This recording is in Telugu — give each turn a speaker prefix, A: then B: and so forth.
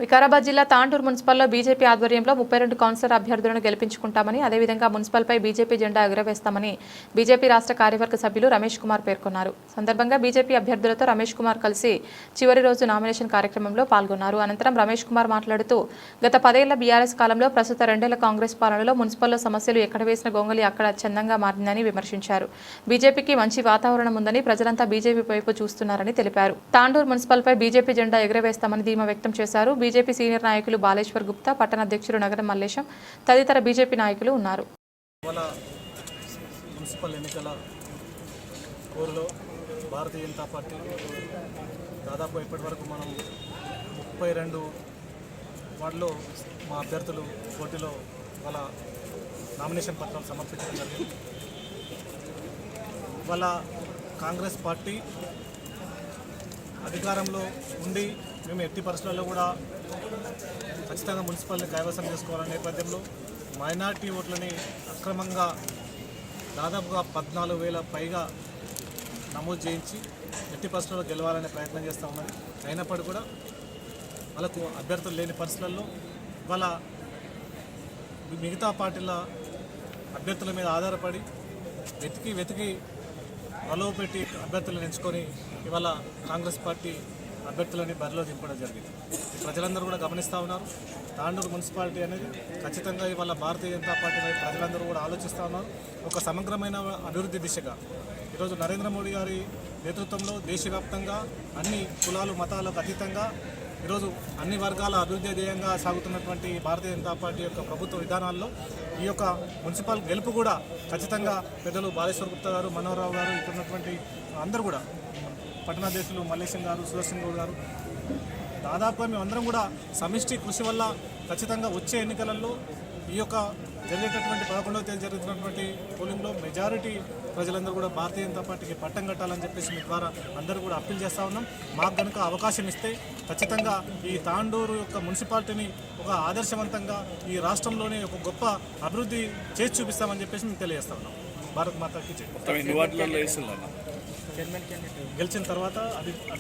A: వికారాబాద్ జిల్లా తాండూరు మున్సిపల్లో బీజేపీ ఆధ్వర్యంలో 32 కౌన్సిలర్ అభ్యర్థులను గెలిపించుకుంటామని, అదేవిధంగా మున్సిపల్పై బీజేపీ జెండా ఎగురవేస్తామని బీజేపీ రాష్ట్ర కార్యవర్గ సభ్యులు రమేష్ కుమార్ పేర్కొన్నారు. సందర్భంగా బీజేపీ అభ్యర్థులతో రమేష్ కుమార్ కలిసి చివరి రోజు నామినేషన్ కార్యక్రమంలో పాల్గొన్నారు. అనంతరం రమేష్ కుమార్ మాట్లాడుతూ గత 10 ఏళ్ల బీఆర్ఎస్ కాలంలో ప్రస్తుత 2 ఏళ్ల కాంగ్రెస్ పాలనలో మున్సిపల్లో సమస్యలు ఎక్కడ వేసిన గొంగలి అక్కడ చందంగా మారిందని విమర్శించారు. బీజేపీకి మంచి వాతావరణం ఉందని, ప్రజలంతా బీజేపీ వైపు చూస్తున్నారని తెలిపారు. తాండూరు మున్సిపల్పై బీజేపీ జెండా ఎగురవేస్తామని ధీమా వ్యక్తం చేశారు. బీజేపీ సీనియర్ నాయకులు బాలేశ్వర్ గుప్తా, పట్టణ అధ్యక్షులు నగరం మల్లేశం తదితర బీజేపీ నాయకులు ఉన్నారు.
B: మున్సిపల్ ఎన్నికల కోరులో భారతీయ జనతా పార్టీ దాదాపు ఇప్పటివరకు మనం 32 వార్డులో మా అభ్యర్థులు పోటీలో వాళ్ళ నామినేషన్ పత్రాలు సమర్పించడం జరిగింది. వాళ్ళ కాంగ్రెస్ పార్టీ అధికారంలో ఉండి మేము ఎట్టి పరిస్థితుల్లో కూడా ఖచ్చితంగా మున్సిపల్ని కైవసం చేసుకోవాలనే నేపథ్యంలో మైనార్టీ ఓట్లని అక్రమంగా దాదాపుగా 14,000 పైగా నమోదు చేయించి ఎట్టి పరిస్థితుల్లో గెలవాలనే ప్రయత్నం చేస్తూ ఉన్నది. అయినప్పటికీ కూడా వాళ్ళకు అభ్యర్థులు లేని పరిస్థితుల్లో వాళ్ళ మిగతా పార్టీల అభ్యర్థుల మీద ఆధారపడి వెతికి ప్రలోభ పెట్టి అభ్యర్థులను ఎంచుకొని ఇవాళ కాంగ్రెస్ పార్టీ అభ్యర్థులని బరిలో దింపడం జరిగింది. ప్రజలందరూ కూడా గమనిస్తూ ఉన్నారు. తాండూరు మున్సిపాలిటీ అనేది ఖచ్చితంగా ఇవాళ భారతీయ జనతా పార్టీ ప్రజలందరూ కూడా ఆలోచిస్తూ ఉన్నారు. ఒక సమగ్రమైన అభివృద్ధి దిశగా ఈరోజు నరేంద్ర మోడీ గారి నేతృత్వంలో దేశవ్యాప్తంగా అన్ని కులాలు మతాలకు అతీతంగా ఈరోజు అన్ని వర్గాల అభివృద్ధి ధ్యేయంగా సాగుతున్నటువంటి భారతీయ జనతా పార్టీ యొక్క ప్రభుత్వ విధానాల్లో ఈ యొక్క మున్సిపల్ గెలుపు కూడా ఖచ్చితంగా పెద్దలు బాలేశ్వర్ గుప్తా గారు, మనోహరరావు గారు, ఇక్కడ ఉన్నటువంటి అందరూ కూడా పట్టణాధ్యక్షులు మల్లేశం గారు, సుదర్శన్ గౌడ్ గారు, దాదాపుగా మేమందరం కూడా సమిష్టి కృషి వల్ల ఖచ్చితంగా వచ్చే ఎన్నికలలో ఈ యొక్క జరిగేటటువంటి 11వ తేదీ జరుగుతున్నటువంటి పోలింగ్లో మెజారిటీ ప్రజలందరూ కూడా భారతీయ జనతా పార్టీకి పట్టం కట్టాలని చెప్పేసి మీ ద్వారా అందరూ కూడా అప్పీల్ చేస్తూ ఉన్నాం. మాకు కనుక అవకాశం ఇస్తే ఖచ్చితంగా ఈ తాండూరు యొక్క మున్సిపాలిటీని ఒక ఆదర్శవంతంగా ఈ రాష్ట్రంలోనే ఒక గొప్ప అభివృద్ధి చేసి చూపిస్తామని చెప్పేసి మేము తెలియజేస్తా ఉన్నాం. భారత్ మాతాకి గెలిచిన తర్వాత అది